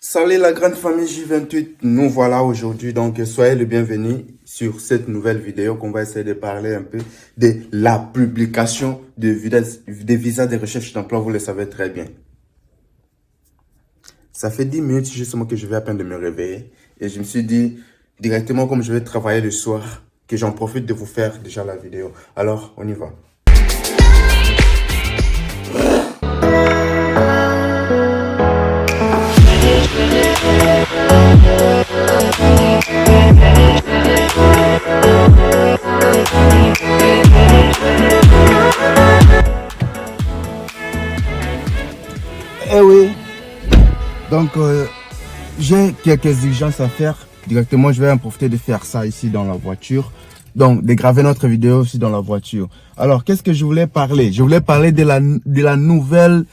Salut la grande famille J28, nous voilà aujourd'hui, donc soyez le bienvenu sur cette nouvelle vidéo qu'on va essayer de parler un peu de la publication des visas de recherche d'emploi, vous le savez très bien. Ça fait 10 minutes justement que je vais à peine de me réveiller et je me suis dit directement comme je vais travailler le soir que j'en profite de vous faire déjà la vidéo. Alors on y va. Eh oui, donc j'ai quelques exigences à faire. Directement, je vais en profiter de faire ça ici dans la voiture. Donc, de graver notre vidéo aussi dans la voiture. Alors, qu'est-ce que je voulais parler? Je voulais parler de la nouvelle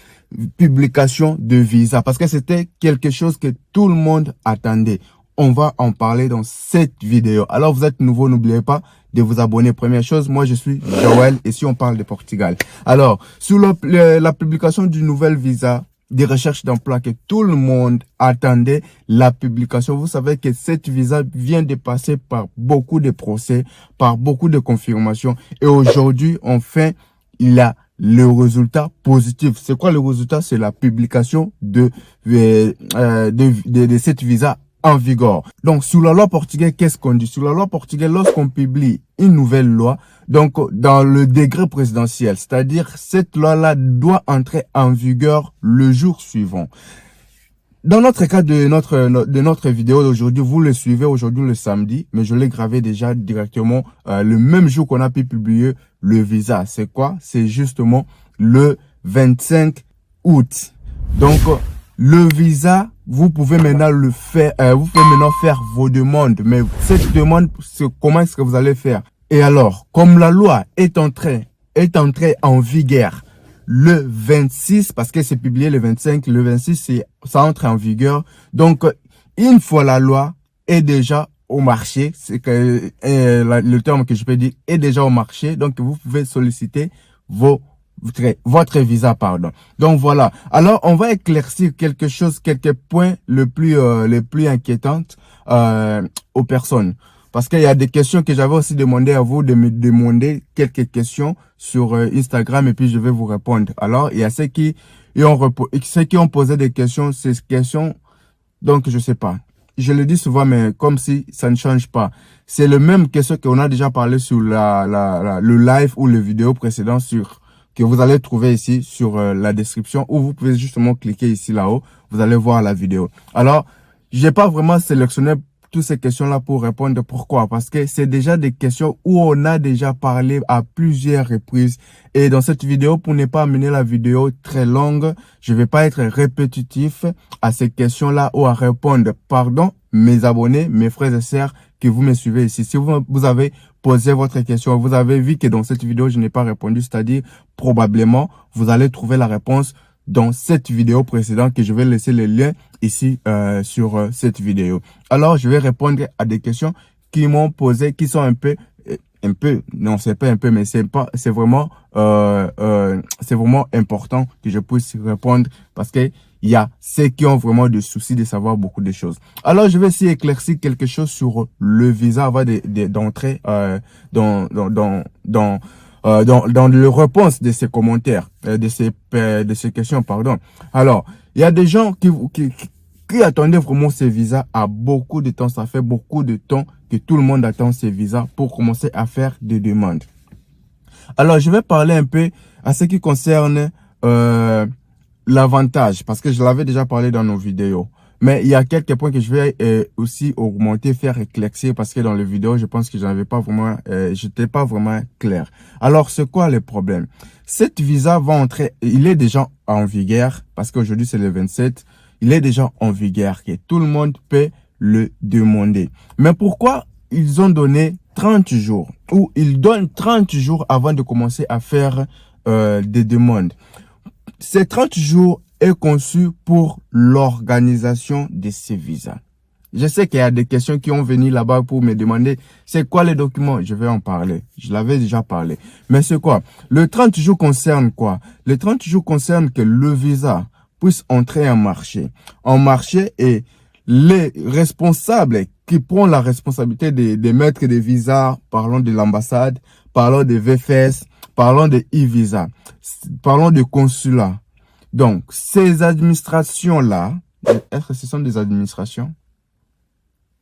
publication de visa. Parce que c'était quelque chose que tout le monde attendait. On va en parler dans cette vidéo. Alors, vous êtes nouveau, n'oubliez pas de vous abonner. Première chose, moi, je suis Joël. Et si on parle de Portugal. Alors, sur la publication du nouvel visa, des recherches d'emploi que tout le monde attendait la publication. Vous savez que cette visa vient de passer par beaucoup de procès, par beaucoup de confirmations. Et aujourd'hui, enfin, il y a le résultat positif. C'est quoi le résultat? C'est la publication de cette visa en vigueur. Donc, sur la loi portugaise, qu'est-ce qu'on dit? Sur la loi portugaise, lorsqu'on publie une nouvelle loi, donc dans le décret présidentiel, c'est-à-dire cette loi-là doit entrer en vigueur le jour suivant. Dans notre cas de notre vidéo d'aujourd'hui, vous le suivez aujourd'hui le samedi, mais je l'ai gravé déjà directement le même jour qu'on a pu publier le visa. C'est quoi? C'est justement le 25 août. Donc, le visa, vous pouvez maintenant le faire, vous pouvez maintenant faire vos demandes. Mais cette demande, comment est-ce que vous allez faire? Et alors, comme la loi est entrée en vigueur le 26, parce que c'est publié le 25, le 26, ça entre en vigueur. Donc, une fois la loi est déjà au marché, c'est que le terme que je peux dire est déjà au marché. Donc, vous pouvez solliciter votre visa, pardon. Donc voilà. Alors on va éclaircir quelques points les plus inquiétants aux personnes. Parce qu'il y a des questions que j'avais aussi demandé à vous de me demander quelques questions sur Instagram et puis je vais vous répondre. Alors il y a ceux qui ont posé des questions, ces questions, donc je sais pas. Je le dis souvent, mais comme si ça ne change pas. C'est le même question qu'on a déjà parlé sur le live ou le vidéo précédent que vous allez trouver ici sur la description où vous pouvez justement cliquer ici là-haut. Vous allez voir la vidéo. Alors, j'ai pas vraiment sélectionné toutes ces questions-là pour répondre. Pourquoi? Parce que c'est déjà des questions où on a déjà parlé à plusieurs reprises. Et dans cette vidéo, pour ne pas amener la vidéo très longue, je vais pas être répétitif à ces questions-là ou à répondre. Pardon, mes abonnés, mes frères et sœurs que vous me suivez ici. Si vous avez posé votre question, vous avez vu que dans cette vidéo, je n'ai pas répondu, c'est-à-dire probablement, vous allez trouver la réponse dans cette vidéo précédente que je vais laisser le lien ici sur cette vidéo. Alors, je vais répondre à des questions qui m'ont posé, qui sont non, c'est pas un peu, mais c'est vraiment important que je puisse répondre parce que il y a ceux qui ont vraiment des soucis de savoir beaucoup de choses. Alors, je vais essayer d'éclaircir quelque chose sur le visa avant d'entrer dans les réponses de ces commentaires, de ces questions, pardon. Alors, il y a des gens qui attendaient vraiment ces visas à beaucoup de temps. Ça fait beaucoup de temps que tout le monde attend ces visas pour commencer à faire des demandes. Alors, je vais parler un peu à ce qui concerne l'avantage, parce que je l'avais déjà parlé dans nos vidéos. Mais il y a quelques points que je vais aussi augmenter, faire éclaircir, parce que dans les vidéos, je pense que j'étais pas vraiment clair. Alors, c'est quoi le problème? Cette visa va entrer, il est déjà en vigueur, parce qu'aujourd'hui c'est le 27, il est déjà en vigueur, que tout le monde peut le demander. Mais pourquoi ils ont donné 30 jours, ou ils donnent 30 jours avant de commencer à faire des demandes? Ces 30 jours est conçu pour l'organisation de ces visas. Je sais qu'il y a des questions qui ont venu là-bas pour me demander c'est quoi les documents. Je vais en parler. Je l'avais déjà parlé. Mais c'est quoi? Le 30 jours concerne quoi? Le 30 jours concerne que le visa, puisse entrer en marché. En marché, et les responsables qui prennent la responsabilité des maîtres des visas, parlons de l'ambassade, parlons des VFS, parlons de e-visa, parlons de consulat. Donc, ces administrations-là, est-ce que ce sont des administrations?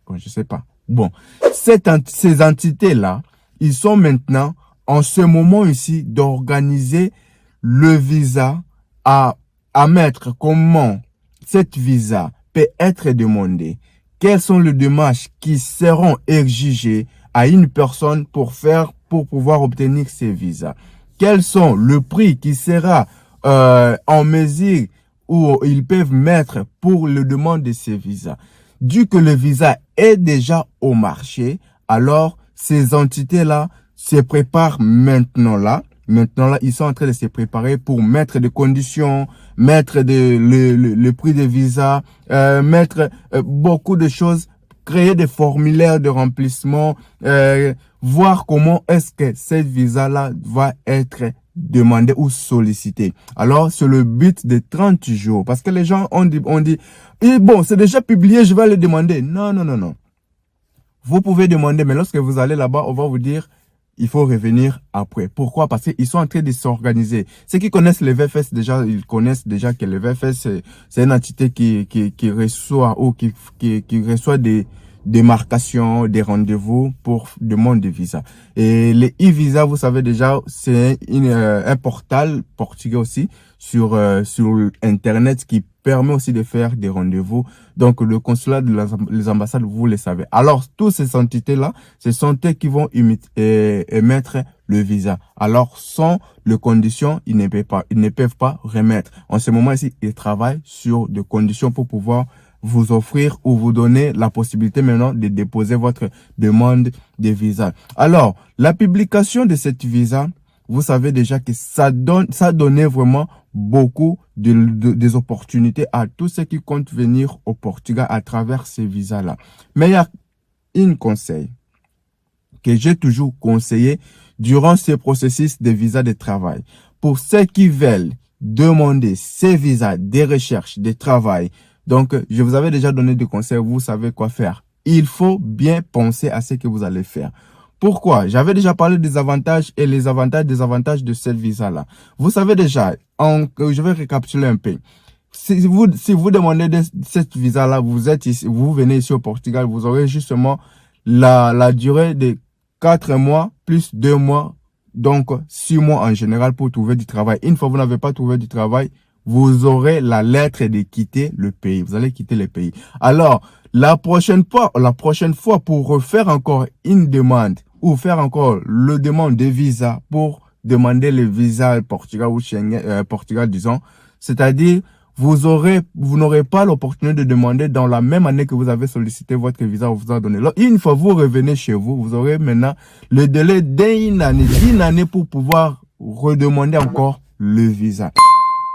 Bon, je sais pas. Bon, ces entités-là, ils sont maintenant, en ce moment ici, d'organiser le visa à mettre comment cette visa peut être demandée. Quelles sont les démarches qui seront exigées à une personne pour pouvoir obtenir ces visas? Quels sont le prix qui sera en mesure où ils peuvent mettre pour le demande de ces visas? Dû que le visa est déjà au marché, alors ces entités-là se préparent maintenant là. Maintenant là, ils sont en train de se préparer pour mettre des conditions, mettre le prix des visas, mettre beaucoup de choses, créer des formulaires de remplissement, voir comment est-ce que cette visa-là va être demandé ou sollicité. Alors, c'est le but de 30 jours. Parce que les gens ont dit, et bon, c'est déjà publié, je vais le demander. Non, non, non, non. Vous pouvez demander, mais lorsque vous allez là-bas, on va vous dire, il faut revenir après. Pourquoi? Parce qu'ils sont en train de s'organiser. Ceux qui connaissent les VFS déjà, ils connaissent déjà que les VFS, c'est une entité qui reçoit ou qui reçoit des marcations, des rendez-vous pour demande de visa. Et les e-visa, vous savez déjà, c'est un portal portugais aussi sur Internet qui permet aussi de faire des rendez-vous. Donc, le consulat de les ambassades, vous le savez. Alors, toutes ces entités-là, ce sont eux qui vont émettre le visa. Alors, sans les conditions, ils ne peuvent pas remettre. En ce moment ici, ils travaillent sur des conditions pour pouvoir vous offrir ou vous donner la possibilité maintenant de déposer votre demande de visa. Alors, la publication de cette visa, vous savez déjà que ça donnait vraiment beaucoup des opportunités à tous ceux qui comptent venir au Portugal à travers ces visas-là. Mais il y a un conseil que j'ai toujours conseillé durant ce processus de visa de travail. Pour ceux qui veulent demander ces visas de recherche, de travail, donc je vous avais déjà donné des conseils, vous savez quoi faire. Il faut bien penser à ce que vous allez faire. Pourquoi? J'avais déjà parlé des avantages et les avantages, des avantages de cette visa-là. Vous savez déjà, je vais récapituler un peu. Si vous demandez cette visa-là, vous venez ici au Portugal, vous aurez justement la durée de 4 mois plus 2 mois, donc 6 mois en général pour trouver du travail. Une fois que vous n'avez pas trouvé du travail, vous aurez la lettre de quitter le pays. Vous allez quitter le pays. Alors, la prochaine fois pour refaire encore une demande ou faire encore le demande de visa pour demander le visa Portugal ou Schengen, Portugal, disons, c'est-à-dire, vous n'aurez pas l'opportunité de demander dans la même année que vous avez sollicité votre visa, on vous a donné. Alors, une fois vous revenez chez vous, vous aurez maintenant le délai d'une année pour pouvoir redemander encore le visa.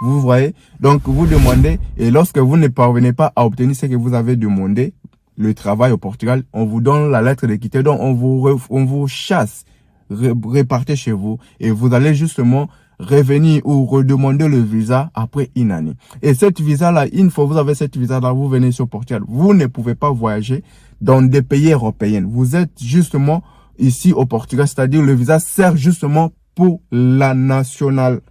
Vous voyez? Donc, vous demandez, et lorsque vous ne parvenez pas à obtenir ce que vous avez demandé, le travail au Portugal, on vous donne la lettre de quitter, donc on vous chasse, repartez chez vous, et vous allez justement revenir ou redemander le visa après une année. Et cette visa-là, une fois que vous avez cette visa-là, vous venez sur Portugal, vous ne pouvez pas voyager dans des pays européens. Vous êtes justement ici au Portugal, c'est-à-dire le visa sert justement pour la nationale,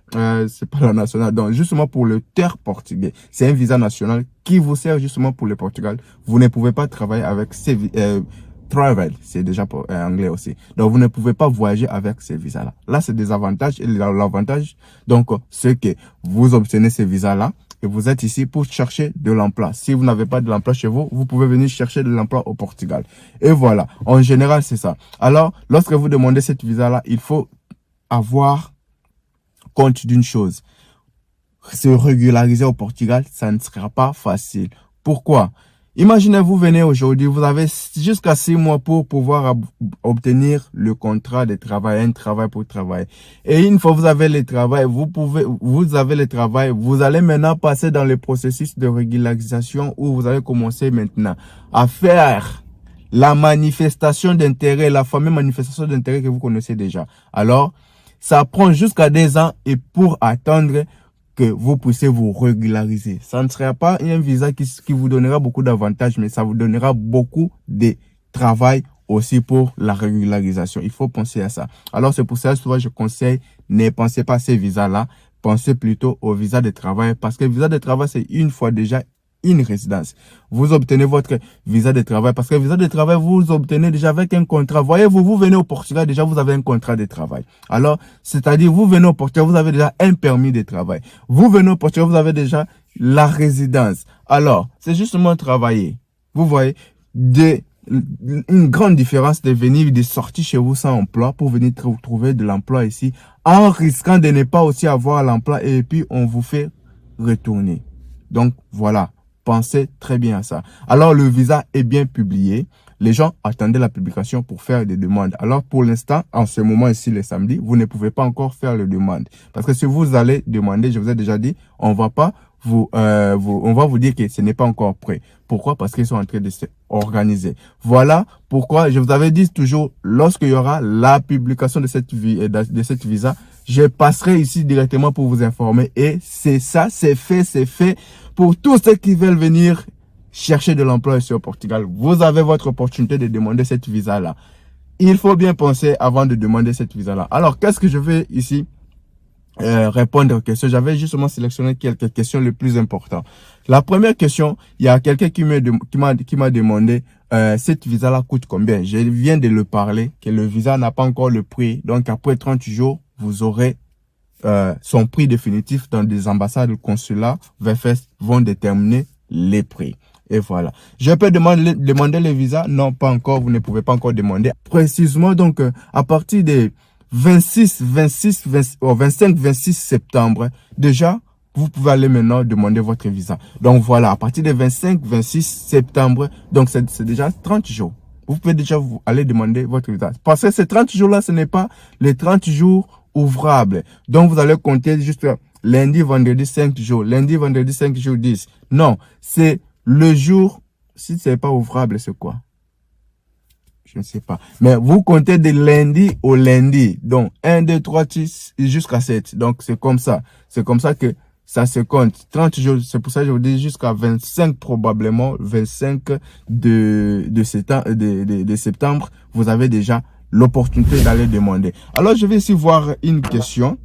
c'est pas la nationale, donc justement pour le terre portugais. C'est un visa national qui vous sert justement pour le Portugal. Vous ne pouvez pas travailler avec ces travel, c'est déjà pour anglais aussi. Donc vous ne pouvez pas voyager avec ces visas-là. Là, c'est des avantages et l'avantage, donc c'est que vous obtenez ces visas-là et vous êtes ici pour chercher de l'emploi. Si vous n'avez pas de l'emploi chez vous, vous pouvez venir chercher de l'emploi au Portugal. Et voilà, en général, c'est ça. Alors, lorsque vous demandez cette visa-là, il faut avoir compte d'une chose. Se régulariser au Portugal, ça ne sera pas facile. Pourquoi? Imaginez, vous venez aujourd'hui, vous avez jusqu'à 6 mois pour pouvoir obtenir le contrat de travail, un travail pour travailler. Et une fois que vous avez le travail, vous allez maintenant passer dans le processus de régularisation où vous allez commencer maintenant à faire la manifestation d'intérêt, la fameuse manifestation d'intérêt que vous connaissez déjà. Alors, ça prend jusqu'à 2 ans et pour attendre que vous puissiez vous régulariser. Ça ne sera pas un visa qui vous donnera beaucoup d'avantages, mais ça vous donnera beaucoup de travail aussi pour la régularisation. Il faut penser à ça. Alors, c'est pour ça que souvent je conseille, ne pensez pas à ces visas-là, pensez plutôt au visa de travail, parce que le visa de travail, c'est une fois déjà une résidence. Vous obtenez votre visa de travail, parce que le visa de travail, vous obtenez déjà avec un contrat. Voyez-vous, vous venez au Portugal, déjà vous avez un contrat de travail. Alors, c'est-à-dire, vous venez au Portugal, vous avez déjà un permis de travail. Vous venez au Portugal, vous avez déjà la résidence. Alors, c'est justement travailler. Vous voyez, une grande différence de venir, de sortir chez vous sans emploi pour venir trouver de l'emploi ici, en risquant de ne pas aussi avoir l'emploi et puis on vous fait retourner. Donc, voilà. Pensez très bien à ça. Alors, le visa est bien publié. Les gens attendaient la publication pour faire des demandes. Alors, pour l'instant, en ce moment ici, le samedi, vous ne pouvez pas encore faire les demandes. Parce que si vous allez demander, je vous ai déjà dit, on va vous dire que ce n'est pas encore prêt. Pourquoi? Parce qu'ils sont en train de s'organiser. Voilà pourquoi je vous avais dit toujours, lorsqu'il y aura la publication de cette visa, je passerai ici directement pour vous informer. Et c'est ça, c'est fait. Pour tous ceux qui veulent venir chercher de l'emploi ici au Portugal, vous avez votre opportunité de demander cette visa-là. Il faut bien penser avant de demander cette visa-là. Alors, qu'est-ce que je vais ici répondre aux questions? J'avais justement sélectionné quelques questions les plus importantes. La première question, il y a quelqu'un qui m'a demandé cette visa-là coûte combien? Je viens de le parler, que le visa n'a pas encore le prix. Donc, après 30 jours, vous aurez son prix définitif dans des ambassades ou consulats. VFS vont déterminer les prix. Et voilà. Je peux demander le visa? Non, pas encore. Vous ne pouvez pas encore demander. Précisément, donc, à partir des 25, 26 septembre, déjà, vous pouvez aller maintenant demander votre visa. Donc, voilà. À partir des 25, 26 septembre, donc, c'est déjà 30 jours. Vous pouvez déjà aller demander votre visa. Parce que ces 30 jours-là, ce n'est pas les 30 jours ouvrables. Donc, vous allez compter juste lundi, vendredi, 5 jours. Lundi, vendredi, 5 jours, 10. Non, c'est le jour. Si ce n'est pas ouvrable, c'est quoi? Je ne sais pas. Mais vous comptez de lundi au lundi. Donc, 1, 2, 3, 6 jusqu'à 7. Donc, c'est comme ça. C'est comme ça que ça se compte. 30 jours, c'est pour ça que je vous dis jusqu'à 25 probablement. 25 de septembre, vous avez déjà l'opportunité d'aller demander. Alors, je vais ici voir une question.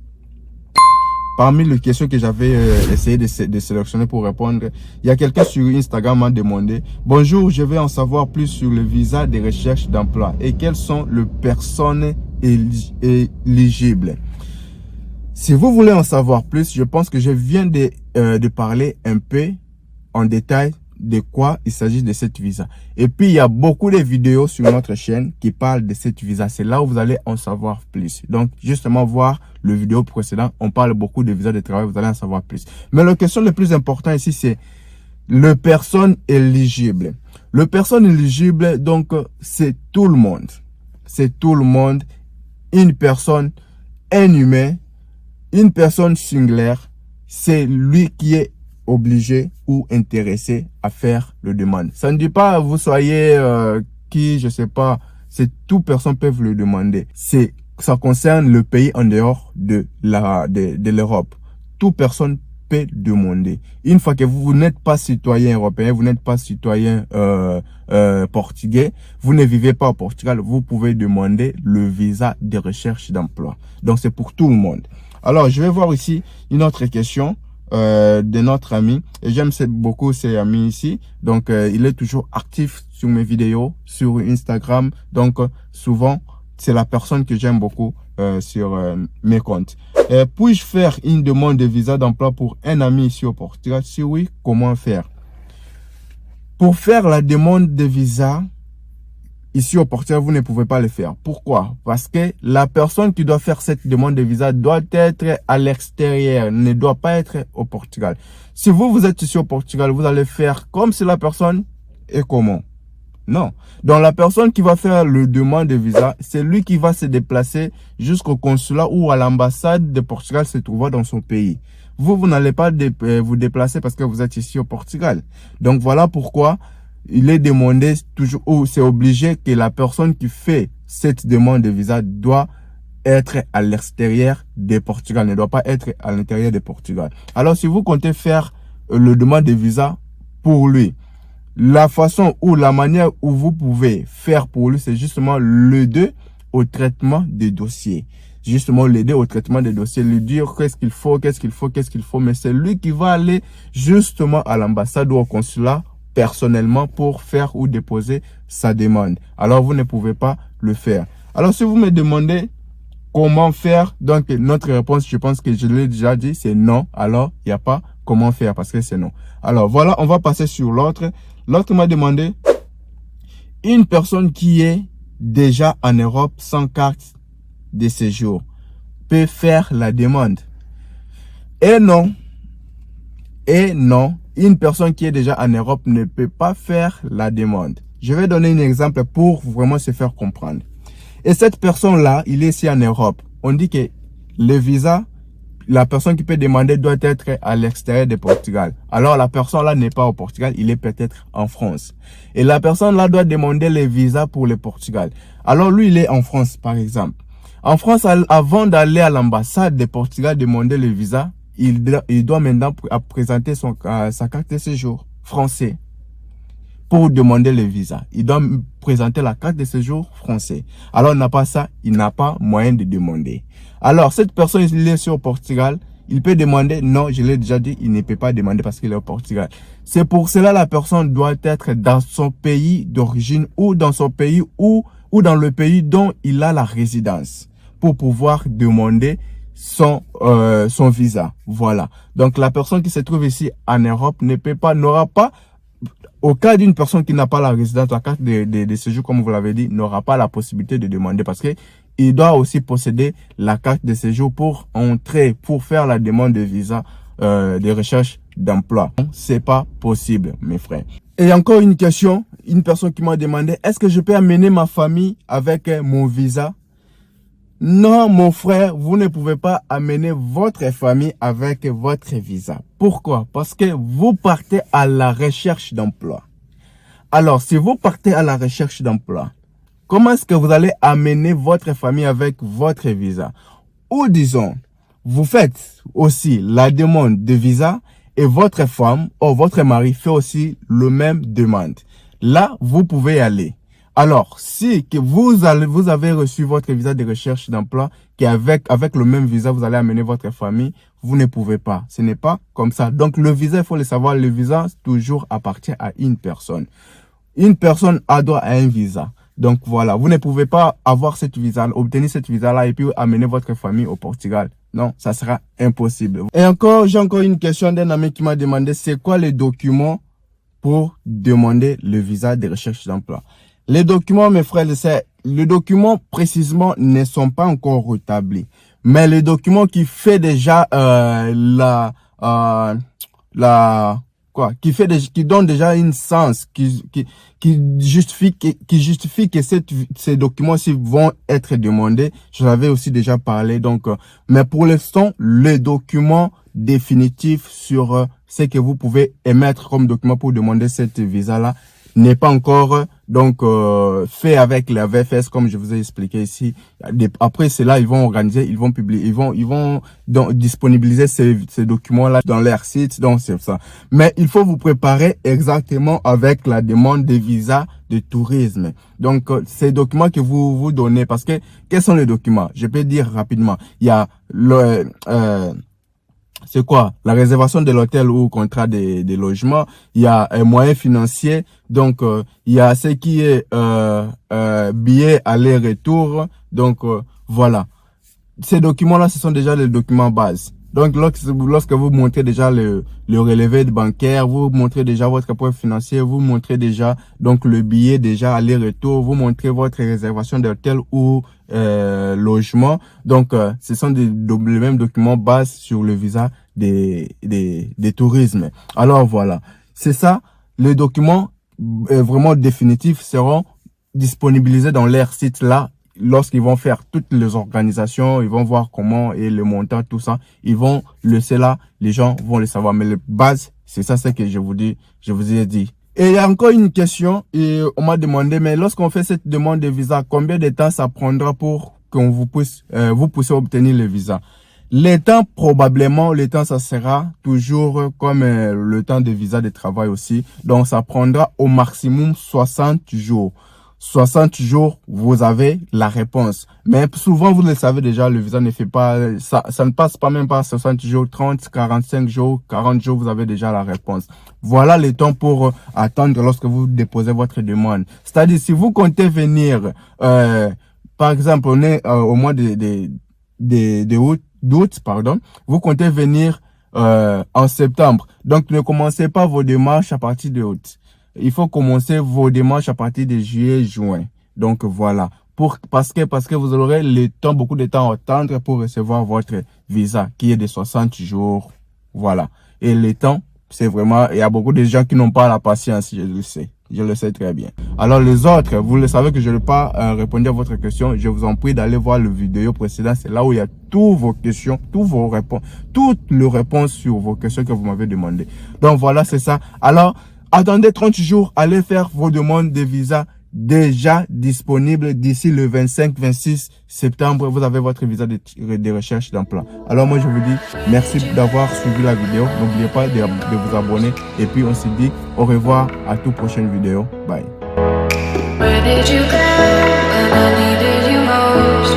Parmi les questions que j'avais essayé de sélectionner pour répondre, il y a quelqu'un sur Instagram m'a demandé « Bonjour, je veux en savoir plus sur le visa de recherche d'emploi et quelles sont les personnes éligibles. » Si vous voulez en savoir plus, je pense que je viens de parler un peu en détail de quoi il s'agit de cette visa. Et puis, il y a beaucoup de vidéos sur notre chaîne qui parlent de cette visa. C'est là où vous allez en savoir plus. Donc, justement, voir le vidéo précédent, on parle beaucoup de visa de travail, vous allez en savoir plus. Mais la question la plus importante ici, c'est le personne éligible. Le personne éligible, donc, c'est tout le monde. C'est tout le monde. Une personne, un humain, une personne singulière, c'est lui qui est obligé ou intéressé à faire le demande. Ça ne dit pas vous soyez qui, je sais pas, c'est toute personne peut le demander. Ça concerne le pays en dehors de l'Europe. Toute personne peut demander. Une fois que vous n'êtes pas citoyen européen, vous n'êtes pas citoyen portugais, vous ne vivez pas au Portugal, vous pouvez demander le visa de recherche d'emploi. Donc c'est pour tout le monde. Alors je vais voir ici une autre question de notre ami, et j'aime beaucoup ces amis ici, donc il est toujours actif sur mes vidéos sur Instagram, donc souvent c'est la personne que j'aime beaucoup sur mes comptes. Puis-je faire une demande de visa d'emploi pour un ami ici au Portugal? Si oui, comment faire? Pour faire la demande de visa ici au Portugal, vous ne pouvez pas le faire. Pourquoi? Parce que la personne qui doit faire cette demande de visa doit être à l'extérieur, ne doit pas être au Portugal. Si vous êtes ici au Portugal, vous allez faire comme si la personne est comment? Non. Donc la personne qui va faire le demande de visa, c'est lui qui va se déplacer jusqu'au consulat ou à l'ambassade de Portugal se trouvant dans son pays. Vous n'allez pas vous déplacer parce que vous êtes ici au Portugal. Donc voilà pourquoi il est demandé toujours, ou c'est obligé que la personne qui fait cette demande de visa doit être à l'extérieur du Portugal, ne doit pas être à l'intérieur du Portugal. Alors, si vous comptez faire le demande de visa pour lui, la façon ou la manière où vous pouvez faire pour lui, c'est justement l'aider au traitement des dossiers. Justement, l'aider au traitement des dossiers, lui dire qu'est-ce qu'il faut, mais c'est lui qui va aller justement à l'ambassade ou au consulat personnellement pour faire ou déposer sa demande. Alors, vous ne pouvez pas le faire. Alors, si vous me demandez comment faire, donc notre réponse, je pense que je l'ai déjà dit, c'est non. Alors, il n'y a pas comment faire parce que c'est non. Alors, voilà, on va passer sur l'autre. L'autre m'a demandé, une personne qui est déjà en Europe sans carte de séjour peut faire la demande. Et non, une personne qui est déjà en Europe ne peut pas faire la demande. Je vais donner un exemple pour vraiment se faire comprendre. Et cette personne-là, il est ici en Europe. On dit que le visa, la personne qui peut demander doit être à l'extérieur du Portugal. Alors, la personne-là n'est pas au Portugal, il est peut-être en France. Et la personne-là doit demander le visa pour le Portugal. Alors, lui, il est en France, par exemple. En France, avant d'aller à l'ambassade du Portugal demander le visa, il doit maintenant présenter sa carte de séjour français. Pour demander le visa, il doit présenter la carte de séjour français. Alors, il n'a pas ça, il n'a pas moyen de demander. Alors, cette personne, il est sur Portugal, il peut demander, non, je l'ai déjà dit, il ne peut pas demander parce qu'il est au Portugal. C'est pour cela la personne doit être dans son pays d'origine ou dans son pays ou dans le pays dont il a la résidence pour pouvoir demander son visa. Voilà. Donc, la personne qui se trouve ici en Europe n'aura pas, au cas d'une personne qui n'a pas la résidence, la carte de séjour, comme vous l'avez dit, n'aura pas la possibilité de demander parce que il doit aussi posséder la carte de séjour pour entrer, pour faire la demande de visa de recherche d'emploi. C'est pas possible, mes frères. Et encore une question, une personne qui m'a demandé, est-ce que je peux amener ma famille avec mon visa? Non, mon frère, vous ne pouvez pas amener votre famille avec votre visa. Pourquoi? Parce que vous partez à la recherche d'emploi. Alors, si vous partez à la recherche d'emploi, comment est-ce que vous allez amener votre famille avec votre visa? Ou disons, vous faites aussi la demande de visa et votre femme ou votre mari fait aussi le même demande. Là, vous pouvez aller. Alors, si que vous avez reçu votre visa de recherche d'emploi, qu'avec le même visa, vous allez amener votre famille, vous ne pouvez pas. Ce n'est pas comme ça. Donc, le visa, il faut le savoir, le visa toujours appartient à une personne. Une personne a droit à un visa. Donc, voilà, vous ne pouvez pas avoir cette visa, obtenir cette visa-là et puis amener votre famille au Portugal. Non, ça sera impossible. Et encore, j'ai encore une question d'un ami qui m'a demandé, c'est quoi les documents pour demander le visa de recherche d'emploi? Les documents, mes frères, les documents précisément ne sont pas encore rétablis. Mais les documents qui fait déjà qui donne déjà une sens, qui justifie que ces documents-ci vont être demandés. Je l'avais aussi déjà parlé. Donc, mais pour l'instant, les documents définitifs sur ce que vous pouvez émettre comme document pour demander cette visa-là n'est pas encore fait avec la VFS comme je vous ai expliqué ici. Après cela, ils vont organiser, ils vont publier, ils vont donc disponibiliser ces documents-là dans leur site. Donc c'est ça. Mais il faut vous préparer exactement avec la demande de visa de tourisme. Donc ces documents que vous donnez, parce que quels sont les documents? Je peux dire rapidement. Il y a c'est quoi? La réservation de l'hôtel ou contrat de logement. Il y a un moyen financier. Donc, il y a ce qui est billet aller-retour. Donc, voilà. Ces documents-là, ce sont déjà les documents bases. Donc, lorsque vous montrez déjà le relevé bancaire, vous montrez déjà votre preuve financière, vous montrez déjà donc le billet déjà aller-retour, vous montrez votre réservation d'hôtel ou logement. Donc, ce sont les mêmes documents bases sur le visa des tourismes. Alors, voilà. C'est ça. Les documents vraiment définitifs seront disponibilisés dans leur site là. Lorsqu'ils vont faire toutes les organisations, ils vont voir comment et le montant, tout ça, ils vont laisser là, les gens vont le savoir. Mais les bases, c'est ça, c'est que je vous ai dit. Et il y a encore une question, et on m'a demandé, mais lorsqu'on fait cette demande de visa, combien de temps ça prendra pour qu'on vous puisse vous pousser à obtenir le visa. Les temps, probablement, le temps, ça sera toujours comme le temps de visa de travail aussi. Donc, ça prendra au maximum 60 jours. 60 jours, vous avez la réponse. Mais souvent, vous le savez déjà, le visa ne fait pas, ça ne passe pas même pas 60 jours, 30, 45 jours, 40 jours, vous avez déjà la réponse. Voilà le temps pour attendre lorsque vous déposez votre demande. C'est-à-dire, si vous comptez venir, par exemple, on est au mois d'août, pardon, vous comptez venir en septembre. Donc, ne commencez pas vos démarches à partir de août. Il faut commencer vos démarches à partir de juillet, juin. Donc, voilà. Parce que vous aurez le temps, beaucoup de temps à attendre pour recevoir votre visa, qui est de 60 jours. Voilà. Et le temps, c'est vraiment, il y a beaucoup de gens qui n'ont pas la patience, je le sais. Je le sais très bien. Alors les autres, vous le savez que je n'ai pas répondu à votre question. Je vous en prie d'aller voir le vidéo précédent. C'est là où il y a toutes vos questions, toutes les réponses sur vos questions que vous m'avez demandé. Donc voilà, c'est ça. Alors, attendez 30 jours, allez faire vos demandes de visa déjà disponibles d'ici le 25-26 septembre. Vous avez votre visa de recherche d'emploi. Alors moi, je vous dis merci d'avoir suivi la vidéo. N'oubliez pas de vous abonner. Et puis, on se dit au revoir à toute prochaine vidéo. Bye. Where did you go when I needed you most?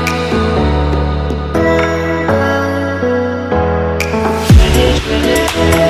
Where did you go?